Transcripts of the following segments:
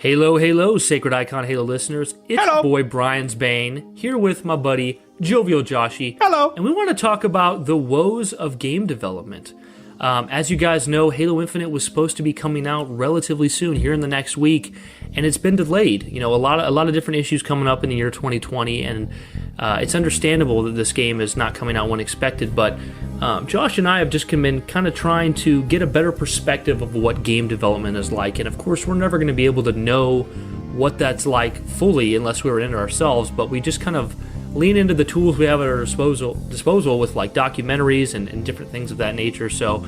Halo, halo, Sacred Icon Halo listeners. It's Hello. your boy Brian's Bane, here with my buddy Jovial Joshi. Hello. And we want to talk about the woes of game development. As you guys know, Halo Infinite was supposed to be coming out relatively soon, here in the next week, and it's been delayed. You know, a lot of different issues coming up in the year 2020, and it's understandable that this game is not coming out when expected, but Josh and I have just been kind of trying to get a better perspective of what game development is like, and of course we're never going to be able to know what that's like fully unless we were in it ourselves, but we just kind of lean into the tools we have at our disposal with like documentaries and different things of that nature. So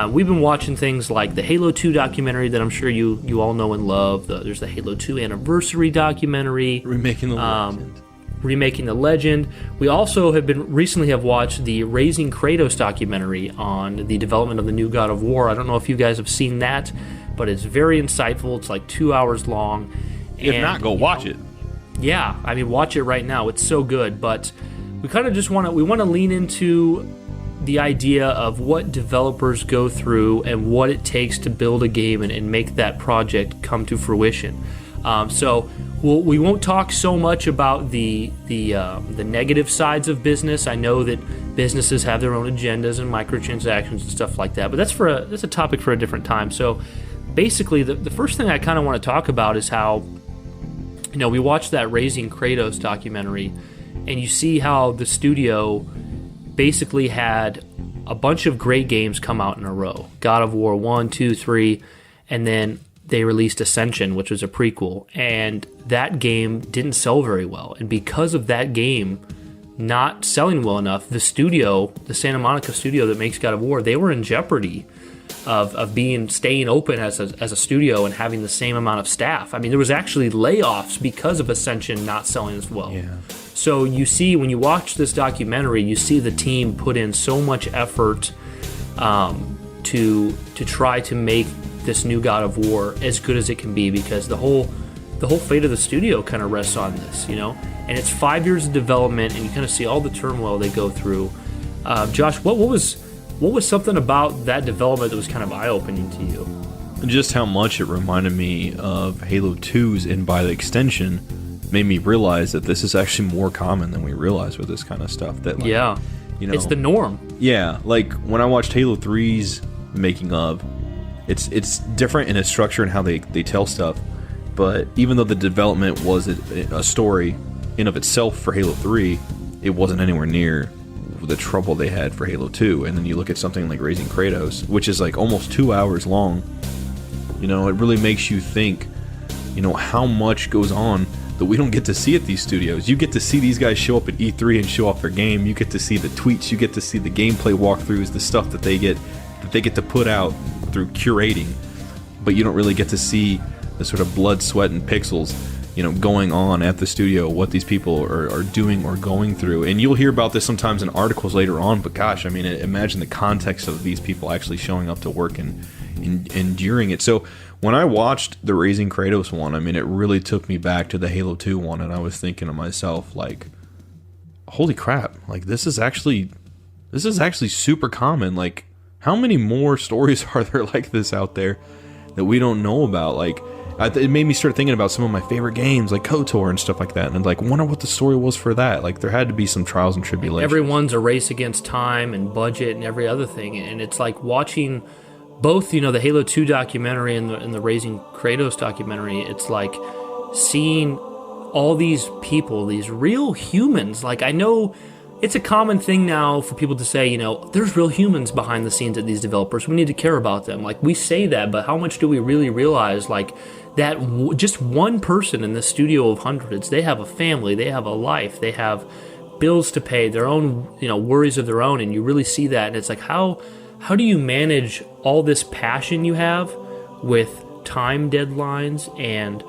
we've been watching things like the Halo 2 documentary that I'm sure you all know and love. There's the Halo 2 anniversary documentary. Remaking the Legend. Remaking the Legend. We also recently have watched the Raising Kratos documentary on the development of the new God of War. I don't know if you guys have seen that, but it's very insightful. It's like 2 hours long. If not, go watch it. Yeah, I mean, watch it right now. It's so good. But we kind of just want to lean into the idea of what developers go through and what it takes to build a game and make that project come to fruition. So we won't talk so much about the negative sides of business. I know that businesses have their own agendas and microtransactions and stuff like that, but that's a topic for a different time. So basically, the first thing I kind of want to talk about is how, you know, we watched that Raising Kratos documentary, and you see how the studio basically had a bunch of great games come out in a row. God of War 1, 2, 3, and then they released Ascension, which was a prequel, and that game didn't sell very well. And because of that game not selling well enough, the Santa Monica studio that makes God of War, they were in jeopardy of staying open as a studio and having the same amount of staff. I mean, there was actually layoffs because of Ascension not selling as well. Yeah. So you see, when you watch this documentary, you see the team put in so much effort to try to make this new God of War as good as it can be, because the whole fate of the studio kind of rests on this, you know. And it's 5 years of development, and you kind of see all the turmoil they go through. Josh, what was something about that development that was kind of eye-opening to you? Just how much it reminded me of Halo 2's, and by the extension, made me realize that this is actually more common than we realize with this kind of stuff. That, like, yeah, you know, it's the norm. Yeah, like when I watched Halo 3's making of, it's different in its structure and how they tell stuff. But even though the development was a story in of itself for Halo 3, it wasn't anywhere near the trouble they had for Halo 2. And then you look at something like Raising Kratos, which is like almost 2 hours long. You know, it really makes you think, you know, how much goes on that we don't get to see at these studios. You get to see these guys show up at E3 and show off their game. You get to see the tweets, you get to see the gameplay walkthroughs, the stuff that they get to put out through curating, but you don't really get to see the sort of blood, sweat, and pixels, you know, going on at the studio, what these people are doing or going through. And you'll hear about this sometimes in articles later on, but gosh, I mean, imagine the context of these people actually showing up to work and enduring it. So when I watched the Raising Kratos one, I mean, it really took me back to the Halo 2 one, and I was thinking to myself, like, holy crap, like, this is actually super common. Like, how many more stories are there like this out there that we don't know about? Like, it made me start thinking about some of my favorite games, like KOTOR and stuff like that, and like, wonder what the story was for that. Like, there had to be some trials and tribulations. Everyone's a race against time and budget and every other thing, and it's like watching both, you know, the Halo 2 documentary and the Raising Kratos documentary. It's like seeing all these people, these real humans. Like, I know it's a common thing now for people to say, you know, there's real humans behind the scenes at these developers. We need to care about them. Like, we say that, but how much do we really realize, like, that just one person in the studio of hundreds, they have a family, they have a life, they have bills to pay, their own, you know, worries of their own, and you really see that. And it's like, how do you manage all this passion you have with time deadlines and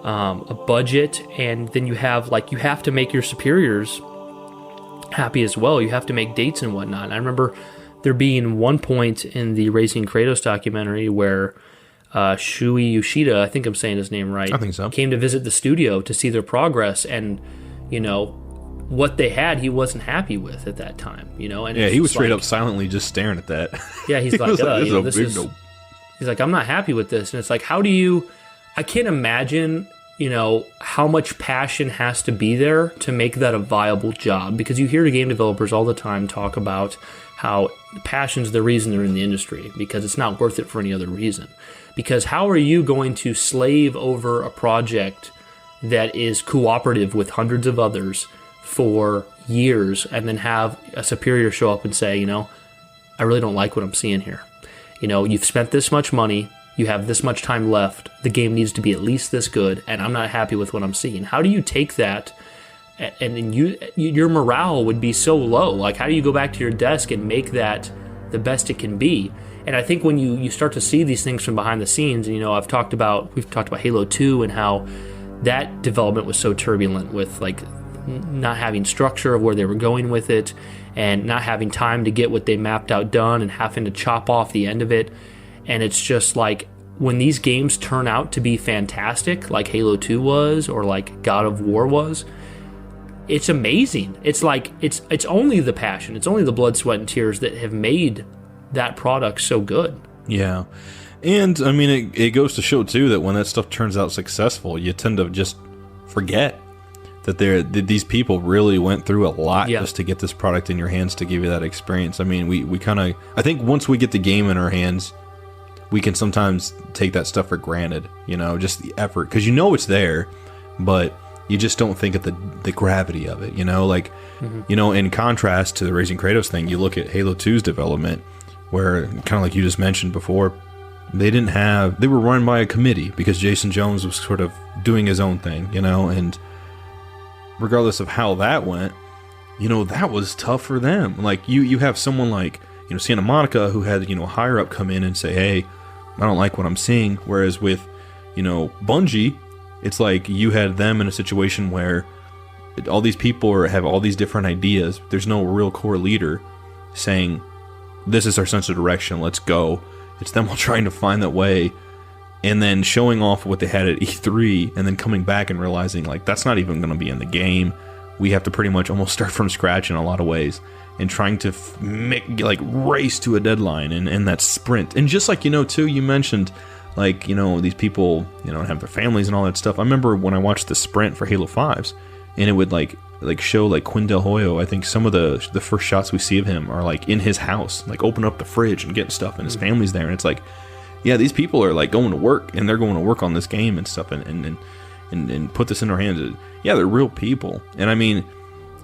a budget, and then you have to make your superiors happy as well. You have to make dates and whatnot. And I remember there being one point in the Raising Kratos documentary where Shuei Yoshida, I think I'm saying his name right, I think so, came to visit the studio to see their progress, and, you know, what they had he wasn't happy with at that time, you know. And yeah, he was straight up silently just staring at that. Yeah, he's like, you know, he's like, I'm not happy with this. And it's like, how do you I can't imagine, how much passion has to be there to make that a viable job, because you hear game developers all the time talk about how passion's the reason they're in the industry, because it's not worth it for any other reason. Because how are you going to slave over a project that is cooperative with hundreds of others for years and then have a superior show up and say, I really don't like what I'm seeing here. You've spent this much money, you have this much time left, the game needs to be at least this good, and I'm not happy with what I'm seeing. How do you take that, and your morale would be so low? Like, how do you go back to your desk and make that the best it can be? And I think when you start to see these things from behind the scenes, and we've talked about Halo 2 and how that development was so turbulent with like not having structure of where they were going with it, and not having time to get what they mapped out done, and having to chop off the end of it. And it's just like, when these games turn out to be fantastic, like Halo 2 was, or like God of War was, it's amazing. It's like, it's only the passion, it's only the blood, sweat, and tears that have made that product so good. Yeah. And, I mean, it goes to show, too, that when that stuff turns out successful, you tend to just forget that these people really went through a lot just to get this product in your hands to give you that experience. I mean, we kind of... I think once we get the game in our hands, we can sometimes take that stuff for granted, just the effort. Because it's there, but you just don't think of the gravity of it, Like, in contrast to the Raising Kratos thing, you look at Halo 2's development, where, kind of like you just mentioned before, they were run by a committee because Jason Jones was sort of doing his own thing, and regardless of how that went, that was tough for them. Like, you have someone like, Santa Monica, who had, higher up come in and say, hey, I don't like what I'm seeing. Whereas with, Bungie, it's like you had them in a situation where all these people have all these different ideas. There's no real core leader saying, this is our sense of direction, let's go. It's them all trying to find that way, and then showing off what they had at E3, and then coming back and realizing, like, that's not even going to be in the game. We have to pretty much almost start from scratch in a lot of ways, and trying to race to a deadline and that sprint. And just like, too, you mentioned, like, these people, have their families and all that stuff. I remember when I watched the sprint for Halo 5s, and it would like show like Quinn Del Hoyo. I think some of the first shots we see of him are like in his house, like open up the fridge and getting stuff, and his family's there, and it's like, yeah, these people are like going to work, and they're going to work on this game and stuff, and put this in our hands. Yeah, they're real people. And I mean,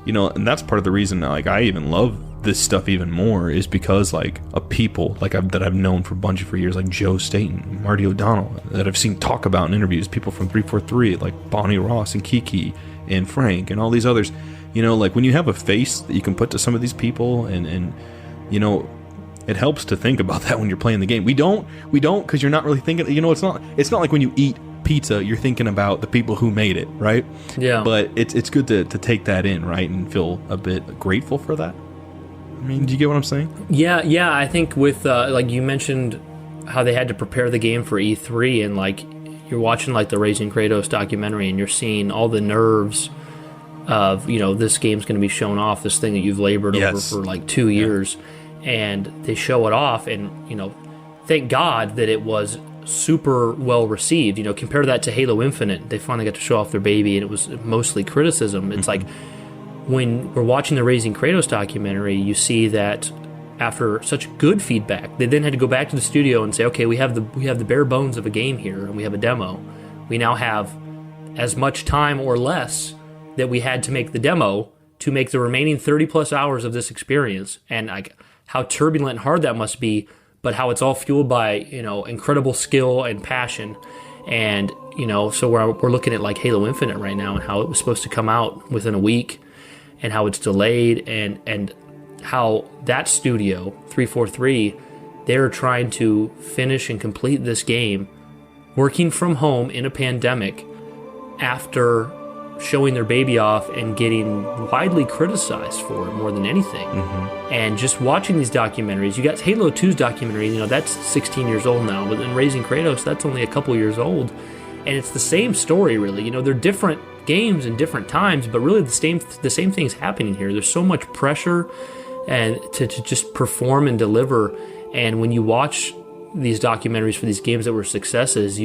and that's part of the reason like I even love this stuff even more, is because like a people like that I've known for Bungie for years, like Joe Staten, Marty O'Donnell, that I've seen talk about in interviews, people from 343, like Bonnie Ross and Kiki and Frank and all these others, like when you have a face that you can put to some of these people, and it helps to think about that when you're playing the game. We don't because you're not really thinking, it's not like when you eat pizza you're thinking about the people who made it, right? Yeah. But it's good to take that in, right, and feel a bit grateful for that. I mean, do you get what I'm saying? Yeah, I think with like you mentioned how they had to prepare the game for E3, and like you're watching like the Raising Kratos documentary, and you're seeing all the nerves of, this game's going to be shown off, this thing that you've labored over for like 2 years, and they show it off, and thank God that it was super well received. Compare that to Halo Infinite. They finally got to show off their baby, and it was mostly criticism. It's like when we're watching the Raising Kratos documentary, you see that after such good feedback, they then had to go back to the studio and say, okay, we have the bare bones of a game here, and we have a demo. We now have as much time or less that we had to make the demo to make the remaining 30 plus hours of this experience. And like how turbulent and hard that must be, but how it's all fueled by, incredible skill and passion. And, so we're looking at like Halo Infinite right now, and how it was supposed to come out within a week, and how it's delayed, and how that studio, 343, they're trying to finish and complete this game working from home in a pandemic after showing their baby off and getting widely criticized for it more than anything. And just watching these documentaries, you got Halo 2's documentary, that's 16 years old now, but then Raising Kratos, that's only a couple years old, and it's the same story really. They're different games in different times, but really the same thing's happening here. There's so much pressure and to just perform and deliver, and when you watch these documentaries for these games that were successes,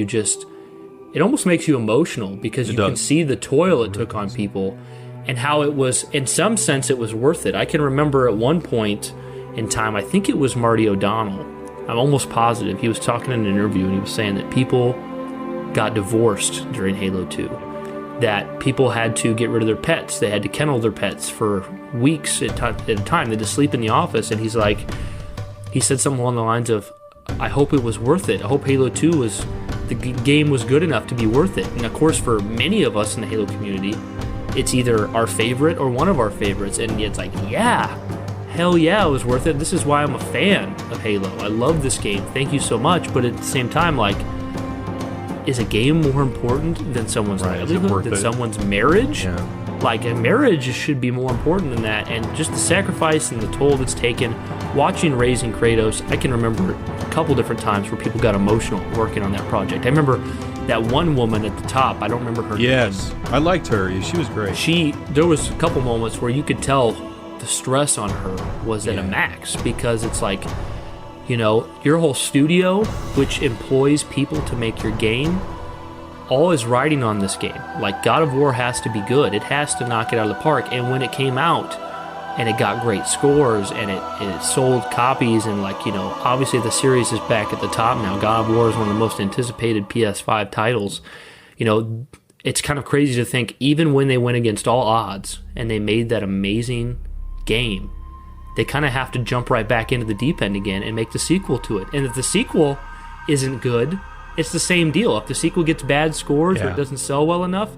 it almost makes you emotional because you can see the toil it took on people and how it was, in some sense, it was worth it. I can remember at one point in time, I think it was Marty O'Donnell, I'm almost positive, he was talking in an interview and he was saying that people got divorced during Halo 2, that people had to get rid of their pets, they had to kennel their pets for weeks at a time, they had to sleep in the office, and he said something along the lines of, I hope it was worth it. I hope Halo 2 the game was good enough to be worth it. And of course, for many of us in the Halo community, it's either our favorite or one of our favorites. And it's like, yeah, hell yeah, it was worth it. This is why I'm a fan of Halo. I love this game. Thank you so much. But at the same time, like, is a game more important than someone's livelihood, than someone's marriage? Yeah. Like, a marriage should be more important than that. And just the sacrifice and the toll that's taken, watching Raising Kratos, I can remember a couple different times where people got emotional working on that project. I remember that one woman at the top, I don't remember her name. Yes, I liked her. She was great. There was a couple moments where you could tell the stress on her was at a max, because it's like, you know, your whole studio, which employs people to make your game, all is riding on this game. Like, God of War has to be good. It has to knock it out of the park. And when it came out and it got great scores and it sold copies, and, like, you know, obviously the series is back at the top now. God of War is one of the most anticipated PS5 titles. You know, it's kind of crazy to think, even when they went against all odds and they made that amazing game, they kind of have to jump right back into the deep end again and make the sequel to it. And if the sequel isn't good, it's the same deal. If the sequel gets bad scores or it doesn't sell well enough,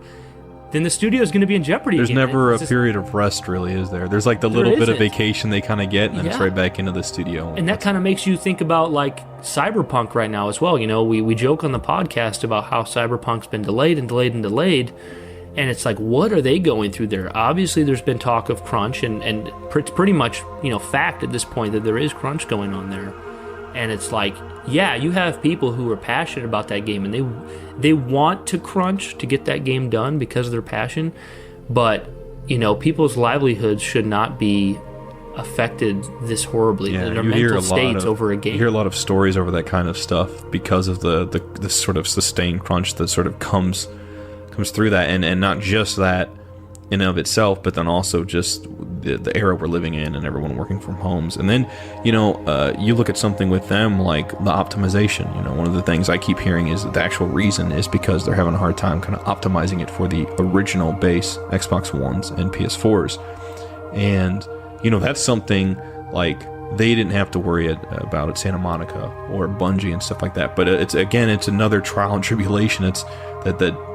then the studio is going to be in jeopardy There's again. never a period of rest, really, is there? There's like the little bit of vacation they kind of get, and then it's right back into the studio. And that kind of makes you think about, like, Cyberpunk right now as well. You know, we joke on the podcast about how Cyberpunk's been delayed and delayed and delayed. And it's like, what are they going through there? Obviously, there's been talk of crunch, and it's pretty much, you know, fact at this point that there is crunch going on there. And it's like, yeah, you have people who are passionate about that game, and they want to crunch to get that game done because of their passion. But, you know, people's livelihoods should not be affected this horribly. Yeah, their mental states over a game. You hear a lot of stories over that kind of stuff because of the sort of sustained crunch that sort of comes through that, and not just that in and of itself, but then also just the era we're living in and everyone working from homes. And then, you know, you look at something with them like the optimization. You know, one of the things I keep hearing is that the actual reason is because they're having a hard time kind of optimizing it for the original base Xbox Ones and PS4s. And, you know, that's something like they didn't have to worry about at Santa Monica or Bungie and stuff like that. But it's another trial and tribulation. It's that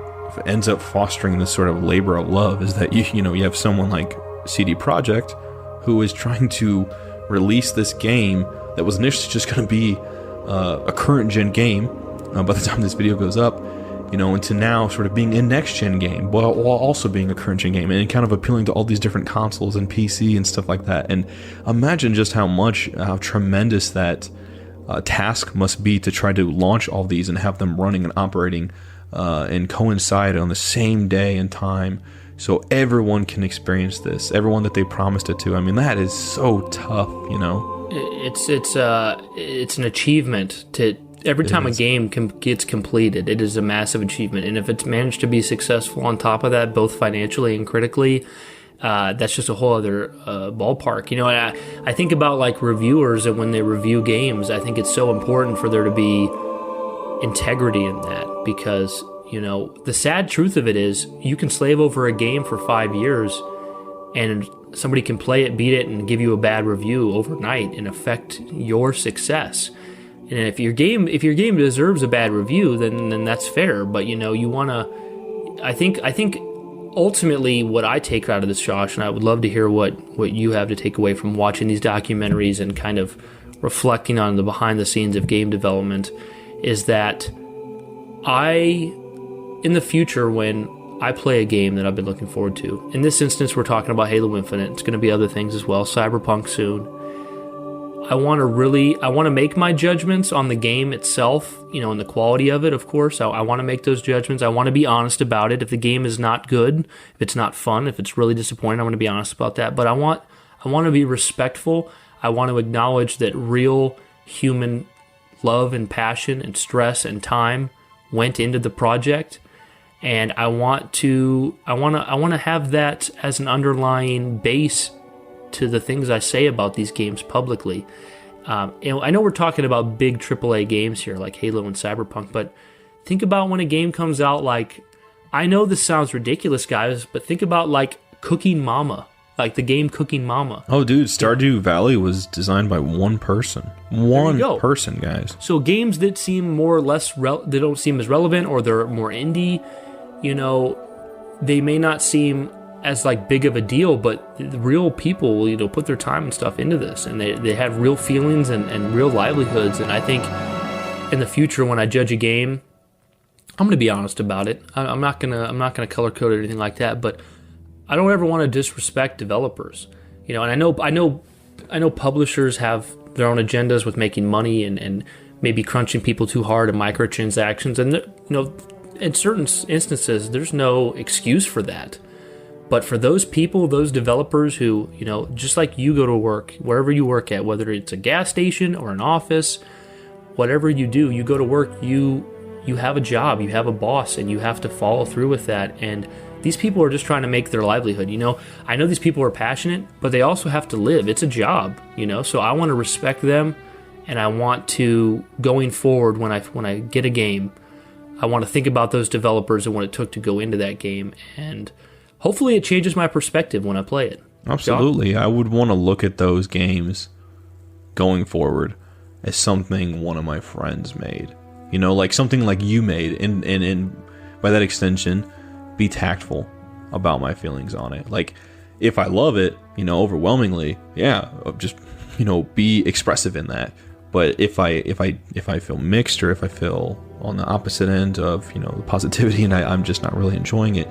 ends up fostering this sort of labor of love, is that you have someone like CD Projekt who is trying to release this game that was initially just going to be a current gen game by the time this video goes up, you know, into now sort of being a next gen game while also being a current gen game, and kind of appealing to all these different consoles and PC and stuff like that. And imagine just how tremendous that task must be to try to launch all these and have them running and operating and coincide on the same day and time, so everyone can experience this, everyone that they promised it to. I mean, that is so tough, you know. It's an achievement to every time a game gets completed. It is a massive achievement, and if it's managed to be successful on top of that, both financially and critically, that's just a whole other ballpark, you know. And I think about, like, reviewers, and when they review games, I think it's so important for there to be integrity in that, because, you know, the sad truth of it is you can slave over a game for 5 years and somebody can play it, beat it, and give you a bad review overnight and affect your success. And if your game deserves a bad review, then that's fair. But, you know, you want to, I think ultimately what I take out of this, Josh, and I would love to hear what you have to take away from watching these documentaries and kind of reflecting on the behind the scenes of game development, is that in the future, when I play a game that I've been looking forward to, in this instance we're talking about Halo Infinite, it's going to be other things as well, Cyberpunk soon, I want to make my judgments on the game itself, you know, and the quality of it, of course. I want to make those judgments. I want to be honest about it. If the game is not good, if it's not fun, if it's really disappointing, I want to be honest about that. But I want to be respectful. I want to acknowledge that real human love and passion and stress and time went into the project, and I want to have that as an underlying base to the things I say about these games publicly. And I know we're talking about big AAA games here like Halo and Cyberpunk, but think about when a game comes out like, I know this sounds ridiculous, guys, but think about like Cooking Mama, like the game Cooking Mama. Oh, dude, Stardew Valley was designed by one person. One person, guys. So games that seem more or less, they don't seem as relevant, or they're more indie, they may not seem as like big of a deal, but the real people, put their time and stuff into this, and they have real feelings and real livelihoods. And I think in the future, when I judge a game, I'm going to be honest about it. I'm not gonna color code or anything like that, but I don't ever want to disrespect developers. And I know publishers have their own agendas with making money and maybe crunching people too hard and microtransactions, and in certain instances there's no excuse for that. But for those people, those developers who, just like you go to work, wherever you work at, whether it's a gas station or an office, whatever you do, you go to work, you have a job, you have a boss, and you have to follow through with that. And these people are just trying to make their livelihood. I know these people are passionate, but they also have to live. It's a job, so I want to respect them, and I want to, going forward, when I get a game, I want to think about those developers and what it took to go into that game, and hopefully it changes my perspective when I play it. Absolutely. John? I would want to look at those games going forward as something one of my friends made. Like something like you made, and by that extension, be tactful about my feelings on it. Like, if I love it, overwhelmingly, yeah, just, be expressive in that. But if I feel mixed, or if I feel on the opposite end of, the positivity, and I'm just not really enjoying it,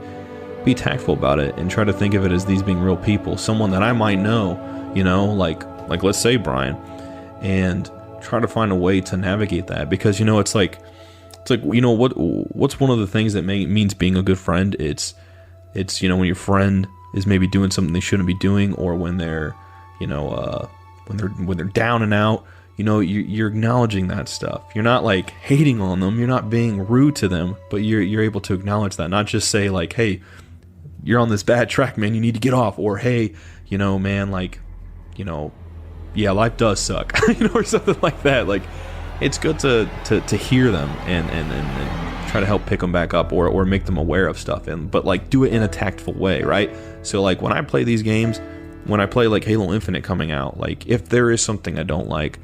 be tactful about it and try to think of it as these being real people, someone that I might know, like let's say Bryan, and try to find a way to navigate that. Because it's like what's one of the things that means being a good friend? It's when your friend is maybe doing something they shouldn't be doing, or when they're when they're down and out, you're acknowledging that stuff. You're not like hating on them, you're not being rude to them, but you're able to acknowledge that, not just say like, hey, you're on this bad track, man, you need to get off, or hey, man, like, yeah, life does suck, or something like that. Like, it's good to hear them and try to help pick them back up, or make them aware of stuff, but like do it in a tactful way, right? So like when I play these games, when I play like Halo Infinite coming out, like if there is something I don't like,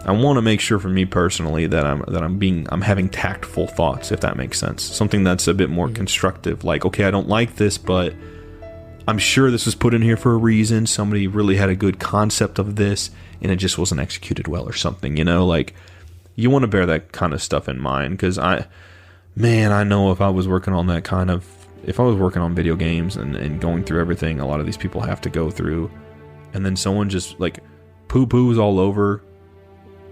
I want to make sure for me personally that I'm having tactful thoughts, if that makes sense. Something that's a bit more constructive. Like, okay, I don't like this, but I'm sure this was put in here for a reason. Somebody really had a good concept of this, and it just wasn't executed well, or something. Like, you want to bear that kind of stuff in mind, because I know if I was working on video games and going through everything a lot of these people have to go through, and then someone just like poo-poos all over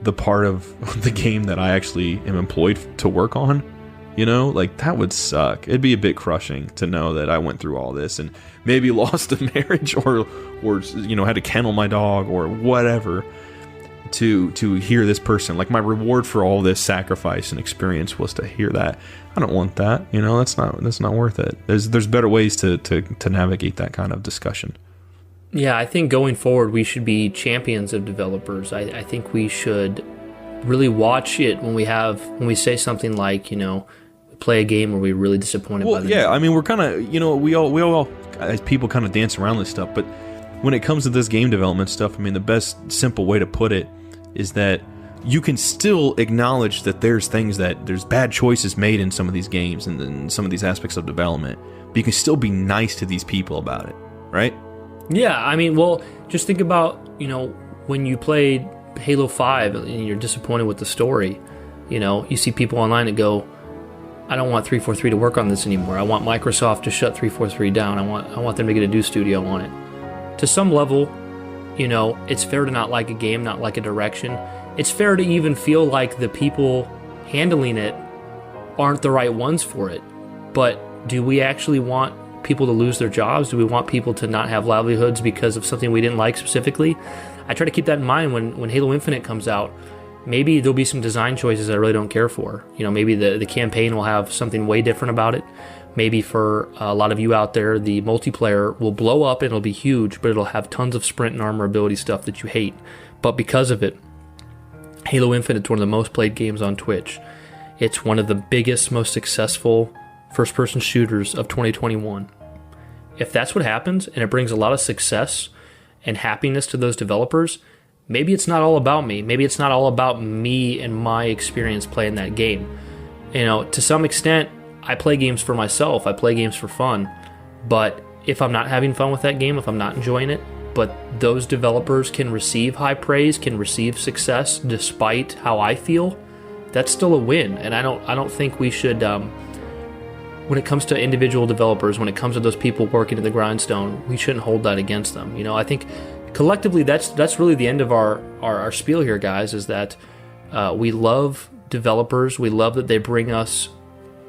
the part of the game that I actually am employed to work on, like that would suck. It'd be a bit crushing to know that I went through all this and maybe lost a marriage or had to kennel my dog or whatever to hear this person. Like, my reward for all this sacrifice and experience was to hear that. I don't want that. That's not worth it. There's better ways to navigate that kind of discussion. Yeah, I think going forward we should be champions of developers. I think we should really watch it when we say something like, we play a game where we're really disappointed by the game. I mean, we're kind of, we all as people kind of dance around this stuff, but when it comes to this game development stuff, I mean, the best simple way to put it is that you can still acknowledge that there's bad choices made in some of these games and in some of these aspects of development, but you can still be nice to these people about it, right? Yeah, I mean, well, just think about, when you played Halo 5 and you're disappointed with the story, you see people online that go, I don't want 343 to work on this anymore. I want Microsoft to shut 343 down. I want them to get a new studio on it. To some level, it's fair to not like a game, not like a direction. It's fair to even feel like the people handling it aren't the right ones for it. But do we actually want people to lose their jobs? Do we want people to not have livelihoods because of something we didn't like specifically? I try to keep that in mind when Halo Infinite comes out. maybe there'll be some design choices I really don't care for. You know, maybe the campaign will have something way different about it. Maybe for a lot of you out there, the multiplayer will blow up and it'll be huge, but it'll have tons of sprint and armor ability stuff that you hate. But because of it, Halo Infinite is one of the most played games on Twitch. It's one of the biggest, most successful first-person shooters of 2021. If that's what happens, and it brings a lot of success and happiness to those developers, maybe it's not all about me. Maybe it's not all about me and my experience playing that game. You know, to some extent, I play games for myself. I play games for fun. But if I'm not having fun with that game, if I'm not enjoying it, but those developers can receive high praise, can receive success despite how I feel, that's still a win. And I don't think we should, when it comes to individual developers, when it comes to those people working at the grindstone, we shouldn't hold that against them. You know, I think collectively that's really the end of our spiel here, guys, is that we love developers. We love that they bring us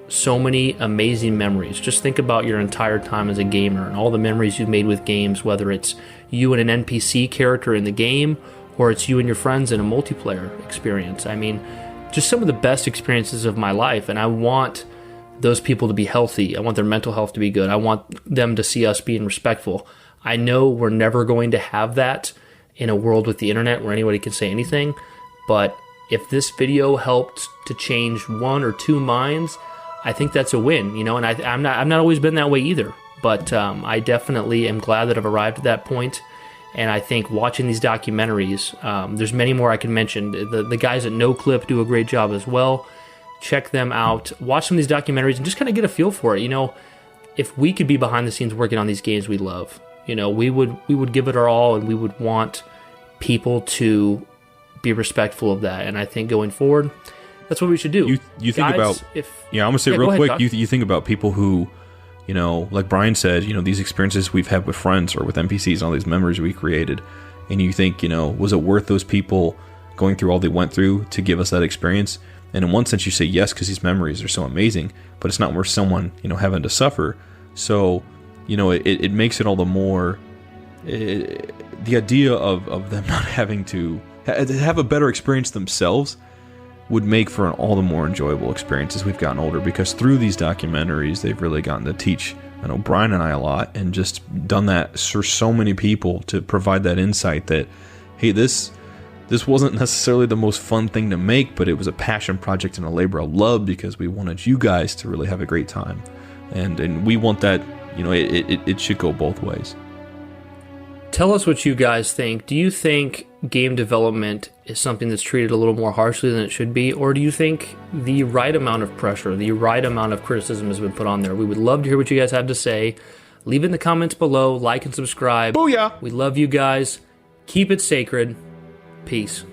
so many amazing memories. Just think about your entire time as a gamer and all the memories you've made with games, whether it's you and an NPC character in the game or it's you and your friends in a multiplayer experience. I mean, just some of the best experiences of my life, and I want those people to be healthy. I want their mental health to be good. I want them to see us being respectful. I know we're never going to have that in a world with the internet where anybody can say anything, but if this video helped to change one or two minds, I think that's a win, you know, and I've not always been that way either, but I definitely am glad that I've arrived at that point, and I think watching these documentaries, there's many more I can mention. The guys at No Clip do a great job as well. Check them out. Watch some of these documentaries and just kind of get a feel for it. You know, if we could be behind the scenes working on these games we love, you know, we would give it our all, and we would want people to be respectful of that. And I think going forward, that's what we should do. You think about, I'm going to say real quick, you think about people who, you know, like Bryan said, you know, these experiences we've had with friends or with NPCs and all these memories we created, and you think, you know, was it worth those people going through all they went through to give us that experience? And in one sense you say yes, because these memories are so amazing, but it's not worth someone, you know, having to suffer. So, you know, it makes it all the more, the idea of them not having to have a better experience themselves would make for an all the more enjoyable experience as we've gotten older, because through these documentaries they've really gotten to teach, I know, Bryan and I a lot, and just done that for so many people to provide that insight that, hey, this wasn't necessarily the most fun thing to make, but it was a passion project and a labor of love because we wanted you guys to really have a great time, and we want that, you know, it should go both ways. Tell us what you guys think. Do you think game development is something that's treated a little more harshly than it should be? Or do you think the right amount of pressure, the right amount of criticism has been put on there? We would love to hear what you guys have to say. Leave it in the comments below. Like and subscribe. Booyah! We love you guys. Keep it sacred. Peace.